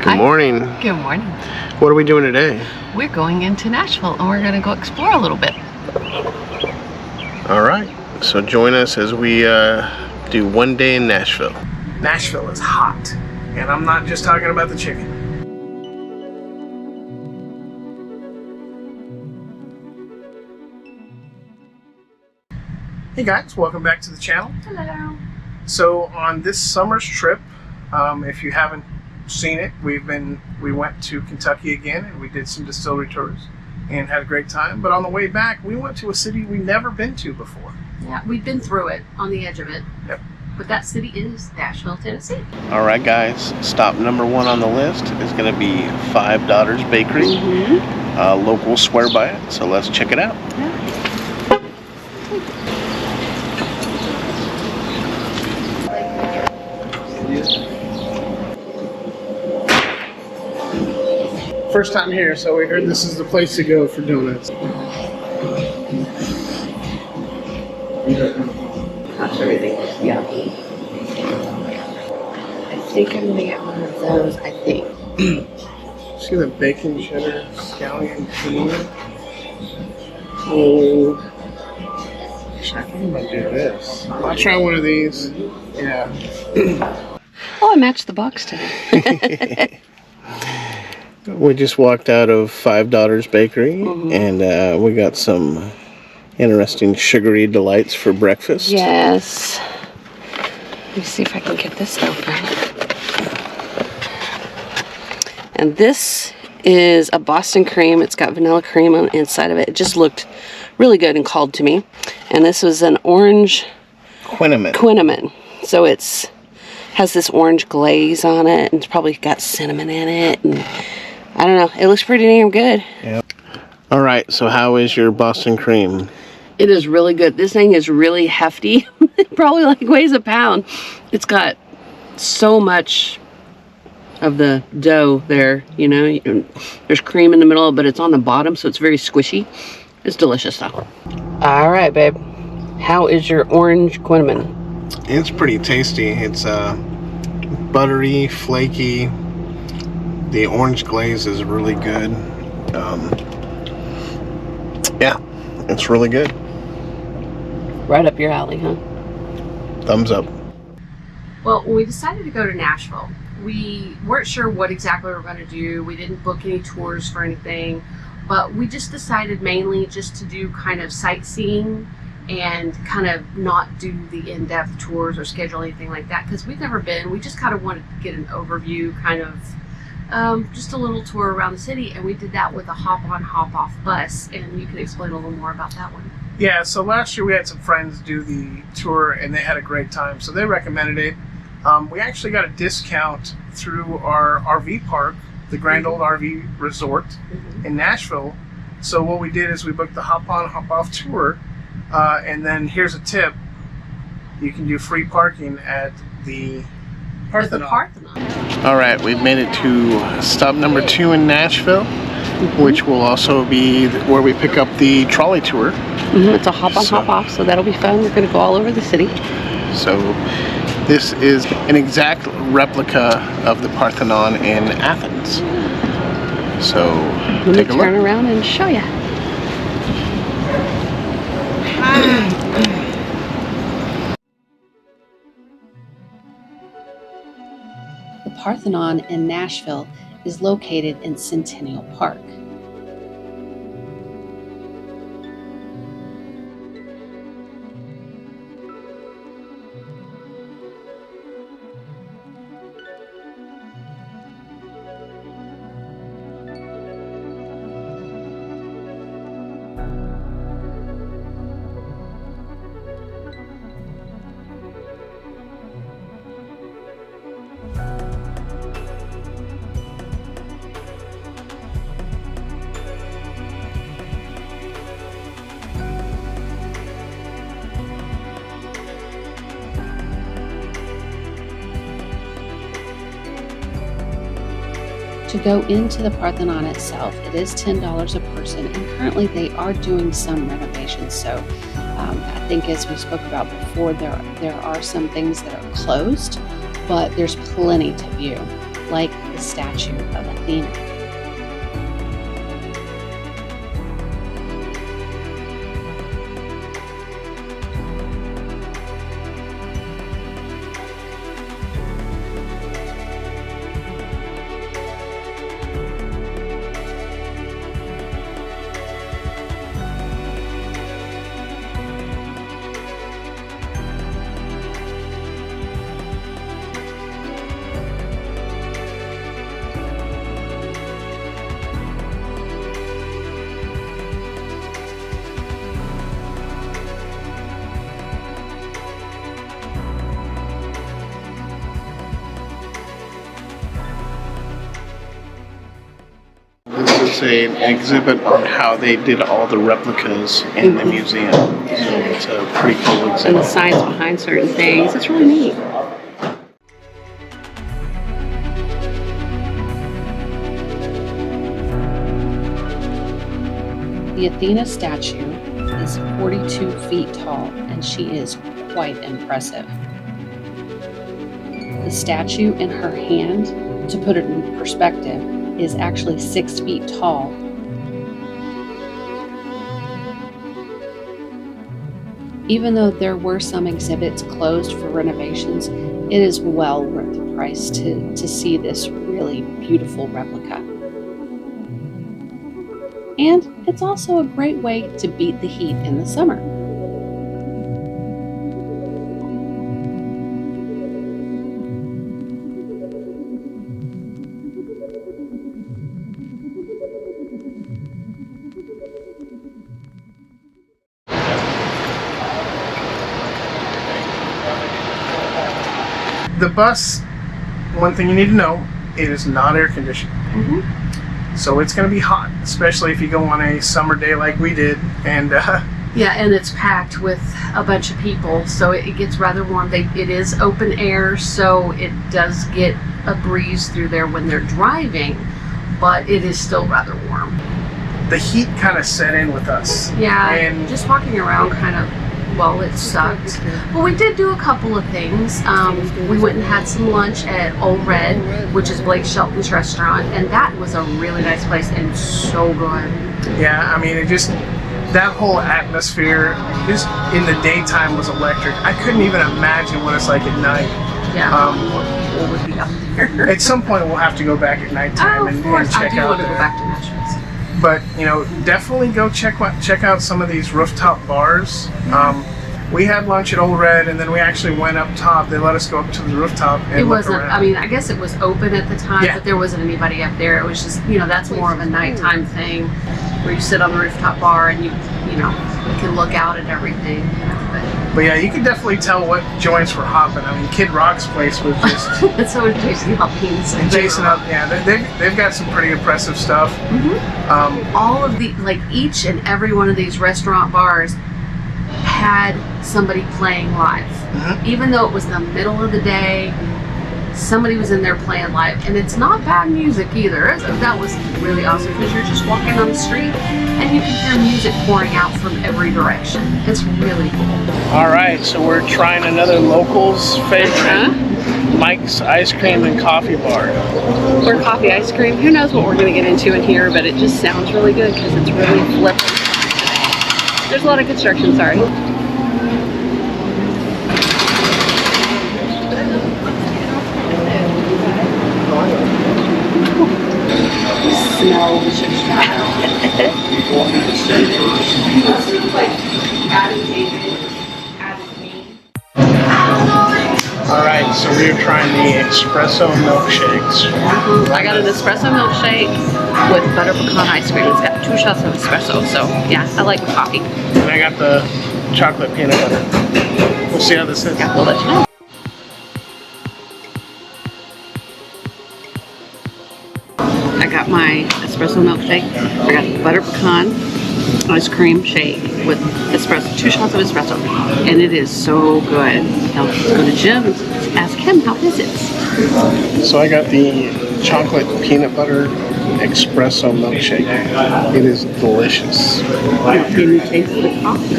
Good morning. Good morning. What are we doing today? We're going into Nashville and we're going to go explore a little bit. All right. So join us as we do one day in Nashville. Nashville is hot, and I'm not just talking about the chicken. Hey guys, welcome back to the channel. Hello. So on this summer's trip, if you haven't seen it, we went to Kentucky again and we did some distillery tours and had a great time. But on the way back, we went to a city we've never been to before. Yeah, we've been through it, on the edge of it. Yep. But that city is Nashville, Tennessee. All right, guys. Stop number one on the list is going to be Five Daughters Bakery. Locals swear by it, so let's check it out. Yeah. First time here, so we heard this is the place to go for donuts. Gosh, everything looks yummy. I think I'm going to get one of those, I think. See the bacon cheddar scallion cream? Oh, I think I'm gonna do this. I'll try one of these. Yeah. Oh, I matched the box today. We just walked out of Five Daughters Bakery, and we got some interesting sugary delights for breakfast. Yes. Let me see if I can get this open. And this is a Boston cream. It's got vanilla cream on the inside of it. It just looked really good and called to me. And this was an orange quinamon. So it's has this orange glaze on it, and it's probably got cinnamon in it. And I don't know. It looks pretty damn good. Yep. All right. So how is your Boston cream? It is really good. This thing is really hefty. It probably like weighs a pound. It's got so much of the dough there, you know. There's cream in the middle, but it's on the bottom, so it's very squishy. It's delicious though. All right, babe. How is your orange quinamon? It's pretty tasty. It's buttery, flaky. The orange glaze is really good. Yeah, it's really good. Right up your alley, huh? Thumbs up. Well, when we decided to go to Nashville, we weren't sure what exactly we were going to do. We didn't book any tours for anything, but we just decided mainly just to do kind of sightseeing and kind of not do the in-depth tours or schedule anything like that, because we've never been. We just kind of wanted to get an overview, kind of just a little tour around the city, and we did that with a hop-on, hop-off bus, and you can explain a little more about that one. Yeah, so last year we had some friends do the tour and they had a great time, so they recommended it. We actually got a discount through our RV park, the Grand Old RV Resort in Nashville. So what we did is we booked the hop-on, hop-off tour, and then here's a tip. You can do free parking at the Parthenon. All right, we've made it to stop number 2 in Nashville, which will also be where we pick up the trolley tour. It's a hop-on, hop-off, so that'll be fun. We're going to go all over the city. So this is an exact replica of the Parthenon in Athens. So take a look. Turn around and show you. The Parthenon in Nashville is located in Centennial Park. To go into the Parthenon itself, it is $10 a person, and currently they are doing some renovations. So I think, as we spoke about before, there are some things that are closed, but there's plenty to view. like the statue of Athena. This is an exhibit on how they did all the replicas in the museum. So it's a pretty cool And the exhibit. science behind certain things. It's really neat. The Athena statue is 42 feet tall, and she is quite impressive. The statue in her hand, to put it in perspective, is actually 6 feet tall. Even though there were some exhibits closed for renovations, it is well worth the price to see this really beautiful replica. And it's also a great way to beat the heat in the summer. The bus, one thing you need to know, it is not air conditioned. So it's going to be hot, especially if you go on a summer day like we did. And Yeah, and it's packed with a bunch of people, so it gets rather warm. It is open air, so it does get a breeze through there when they're driving, but it is still rather warm. the heat kind of set in with us. Yeah, And just walking around kind of, well, it sucked. But we did do a couple of things. We went and had some lunch at Old Red, which is Blake Shelton's restaurant, and that was a really nice place and so good. yeah, I mean, it just, that whole atmosphere just in the daytime was electric. I couldn't even imagine what it's like at night. Yeah, more people would be up there. At some point, we'll have to go back at nighttime Oh, and of course, I check do out want to there. go back to Nashville. But definitely go check out some of these rooftop bars. We had lunch at Old Red, and then we actually went up top. They let us go up to the rooftop and It look wasn't, around. I mean, I guess it was open at the time, Yeah. but there wasn't anybody up there. It was just, that's more of a nighttime thing where you sit on the rooftop bar and you can look out at everything. But yeah, you could definitely tell what joints were hopping. I mean, Kid Rock's place was just But so is Jason Hopkins. and Jason up. Yeah, they've got some pretty impressive stuff. All of the, each and every one of these restaurant bars had somebody playing live. Even though it was the middle of the day, somebody was in there playing live. And it's not bad music either. That was really awesome because you're just walking on the street and you can hear music pouring out from every direction. It's really cool. All right, so we're trying another locals favorite, Mike's Ice Cream and Coffee Bar. Or coffee ice cream. Who knows what we're going to get into in here, but it just sounds really good because it's really flipping today. There's a lot of construction, sorry. Smell the sugar. All right, so we're trying the espresso milkshakes. I got an espresso milkshake with butter pecan ice cream. It's got 2 shots of espresso, so yeah, I like the coffee. And I got the chocolate peanut butter. We'll see how this is. Yeah, we'll let you know. I got my espresso milkshake. I got the butter pecan ice cream shake with espresso, 2 shots of espresso, and it is so good. Now let's go to Jim and ask him how his is. So I got the chocolate peanut butter espresso milkshake. It is delicious. Can you taste the coffee?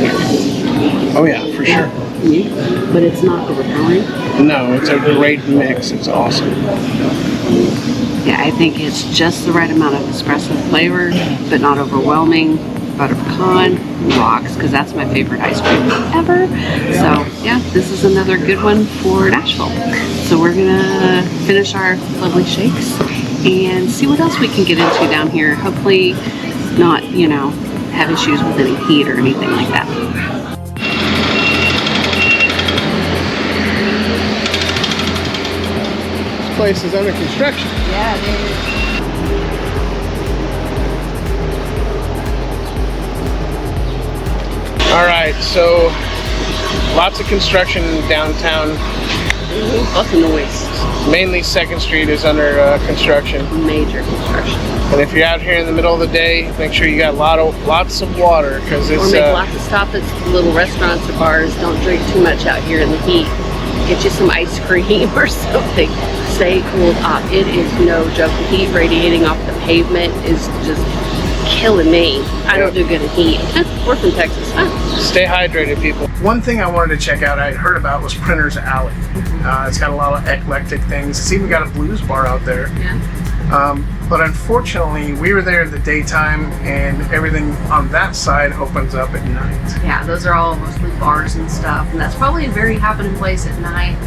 Oh yeah, for sure. But it's not overpowering. No, it's a great mix. It's awesome. Yeah, I think it's just the right amount of espresso flavor, but not overwhelming. Butter pecan rocks, because that's my favorite ice cream ever. So yeah, this is another good one for Nashville. So we're gonna finish our lovely shakes and see what else we can get into down here. Hopefully not, you know, have issues with any heat or anything like that. This place is under construction. Yeah, it is. All right, so lots of construction downtown. Lots of noise. Mainly 2nd Street is under construction. Major construction. And if you're out here in the middle of the day, make sure you got lots of water, because it's Or make lots of stops at little restaurants or bars. Don't drink too much out here in the heat. Get you some ice cream or something. Stay cooled off. It is no joke. The heat radiating off the pavement is just killing me. I don't do good in heat. We're from Texas. Stay hydrated, people. One thing I wanted to check out, I had heard about, was Printer's Alley. It's got a lot of eclectic things. It's even got a blues bar out there. Yeah. But unfortunately, we were there in the daytime, and everything on that side opens up at night. Yeah, those are all mostly bars and stuff, and that's probably a very happening place at night,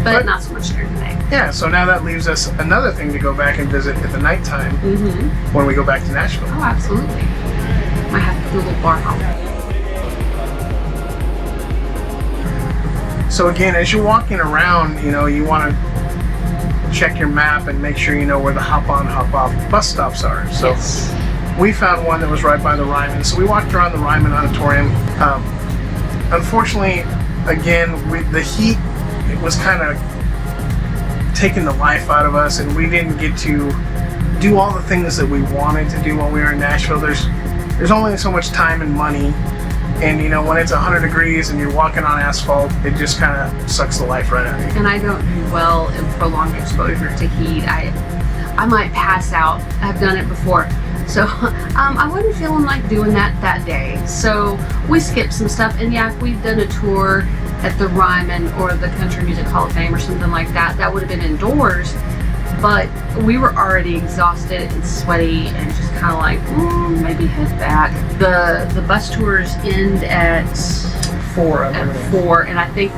but not so much during the day. Yeah, so now that leaves us another thing to go back and visit at the nighttime when we go back to Nashville. Oh, absolutely. Might have to do a little bar hop. So again, as you're walking around, you know, you want to check your map and make sure you know where the hop-on, hop-off bus stops are. So we found one that was right by the Ryman, so we walked around the Ryman Auditorium. Unfortunately, again, the heat, it was kind of taking the life out of us, and we didn't get to do all the things that we wanted to do when we were in Nashville. There's only so much time and money, and you know, when it's 100 degrees and you're walking on asphalt, it just kind of sucks the life right out of you. And I don't do well in prolonged exposure to heat. I might pass out. I've done it before. So I wasn't feeling like doing that day. So we skipped some stuff, and yeah, if we'd done a tour at the Ryman or the Country Music Hall of Fame or something like that, that would have been indoors. But we were already exhausted and sweaty and just kind of like, maybe head back. The bus tours end at 4, and I think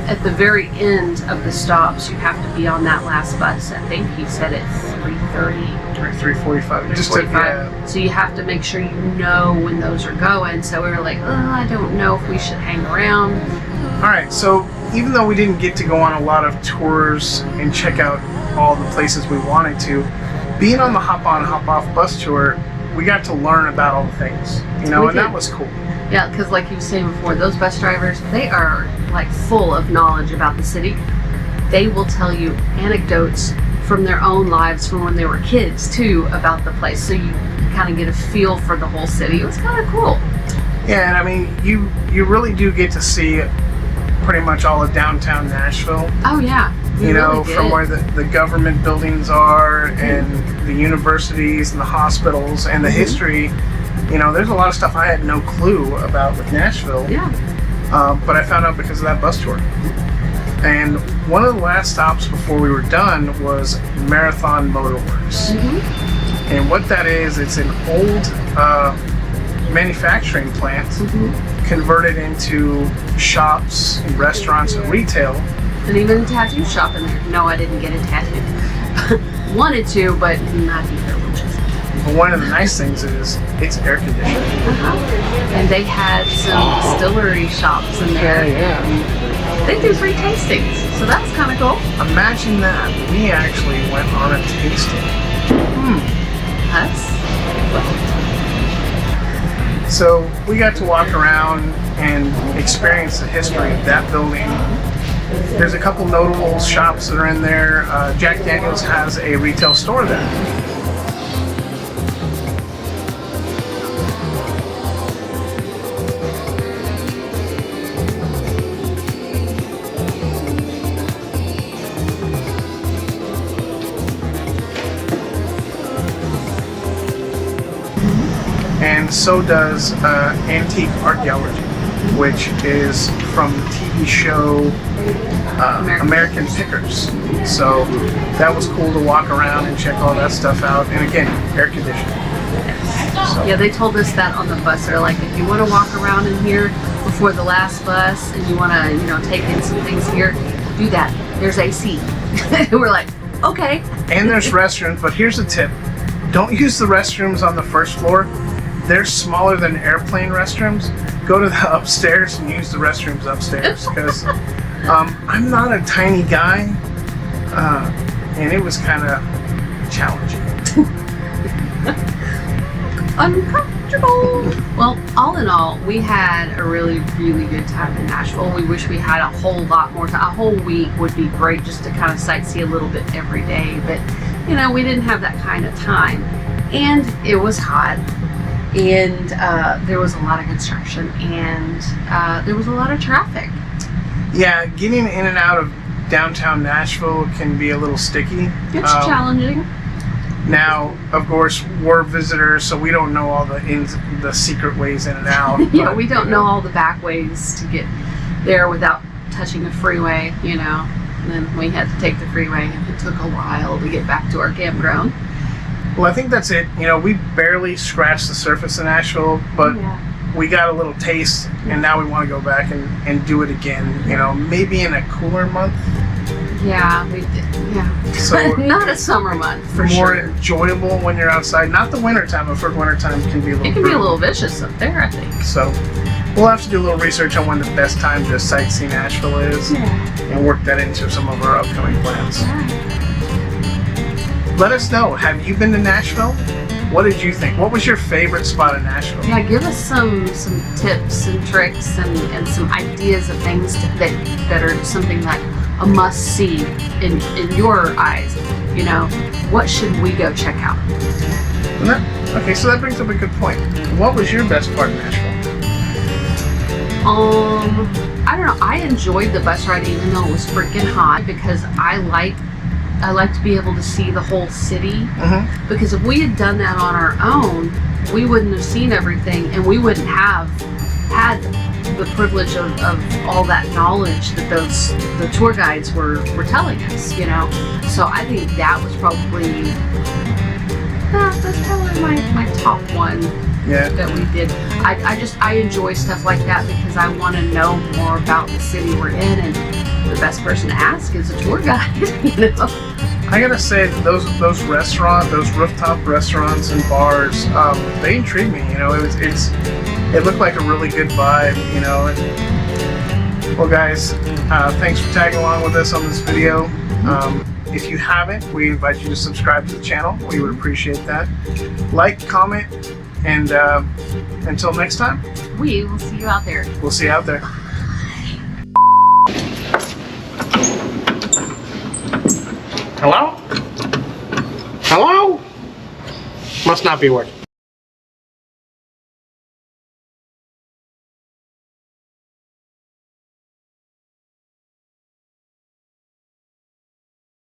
at the very end of the stops, you have to be on that last bus. I think he said it's 3:30 or 3:45. Just to, 3:45. So you have to make sure you know when those are going. So we were like, I don't know if we should hang around. All right, so even though we didn't get to go on a lot of tours and check out all the places we wanted to, being on the hop-on, hop-off bus tour, we got to learn about all the things, you know, that was cool. Yeah, because like you were saying before, those bus drivers, they are like full of knowledge about the city. They will tell you anecdotes from their own lives from when they were kids too about the place, so you kind of get a feel for the whole city. It was kind of cool. Yeah, and I mean, you really do get to see pretty much all of downtown Nashville. Oh yeah. You know, from where the government buildings are and the universities and the hospitals and the history. You know, there's a lot of stuff I had no clue about with Nashville. Yeah. But I found out because of that bus tour. And one of the last stops before we were done was Marathon Motorworks. And what that is, it's an old manufacturing plant converted into shops, and restaurants, and retail. And even a tattoo shop in there. No, I didn't get a tattoo. Wanted to, but not either. But one of the nice things is it's air conditioned. And they had some distillery shops in there. Yeah. They do free tastings, so that's kind of cool. Imagine that. We actually went on a tasting. Us? So we got to walk around and experience the history of that building. There's a couple notable shops that are in there. Jack Daniel's has a retail store there. And so does Antique Art Gallery, which is from the TV show American pickers. So that was cool to walk around and check all that stuff out. And again, air conditioning. So. Yeah, they told us that on the bus. They're like, if you want to walk around in here before the last bus and you want to, you know, take in some things here, do that. There's AC. We're like, okay. And there's restrooms, but here's a tip. Don't use the restrooms on the first floor. They're smaller than airplane restrooms. Go to the upstairs and use the restrooms upstairs because I'm not a tiny guy, and it was kind of challenging. Uncomfortable. Well, all in all, we had a really, really good time in Nashville. We wish we had a whole lot more time. A whole week would be great just to kind of sightsee a little bit every day, but you know, we didn't have that kind of time. And it was hot, and there was a lot of construction, and there was a lot of traffic. Yeah, getting in and out of downtown Nashville can be a little sticky. It's challenging. Now, of course, we're visitors, so we don't know all the secret ways in and out. Yeah, but, we don't know all the back ways to get there without touching the freeway, you know. And then we had to take the freeway, and it took a while to get back to our campground. Well, I think that's it. You know, we barely scratched the surface of Nashville, but we got a little taste, and now we want to go back and do it again. You know, maybe in a cooler month. Yeah, we did. Yeah. So not a summer month for more sure. enjoyable when you're outside. Not the winter time, but for winter time can be a little. It can be a little vicious up there, I think. So we'll have to do a little research on when the best time to sightsee Nashville is, and work that into some of our upcoming plans. Let us know. Have you been to Nashville? What did you think? What was your favorite spot in Nashville? Yeah, give us some tips and tricks and some ideas of things that are something like a must see in your eyes. You know, what should we go check out? Okay, so that brings up a good point. What was your best part of Nashville? I don't know. I enjoyed the bus ride even though it was freaking hot because I like to be able to see the whole city. Because if we had done that on our own, we wouldn't have seen everything, and we wouldn't have had the privilege of all that knowledge that the tour guides were telling us, you know. So I think that was probably my top one that we did. I enjoy stuff like that because I want to know more about the city we're in, and the best person to ask is a tour guide, you know. I gotta say, those rooftop restaurants and bars, they intrigue me. You know, it looked like a really good vibe. You know. And, well, guys, thanks for tagging along with us on this video. If you haven't, we invite you to subscribe to the channel. We would appreciate that. Like, comment, and until next time, we will see you out there. We'll see you out there. Hello? Hello? Must not be working.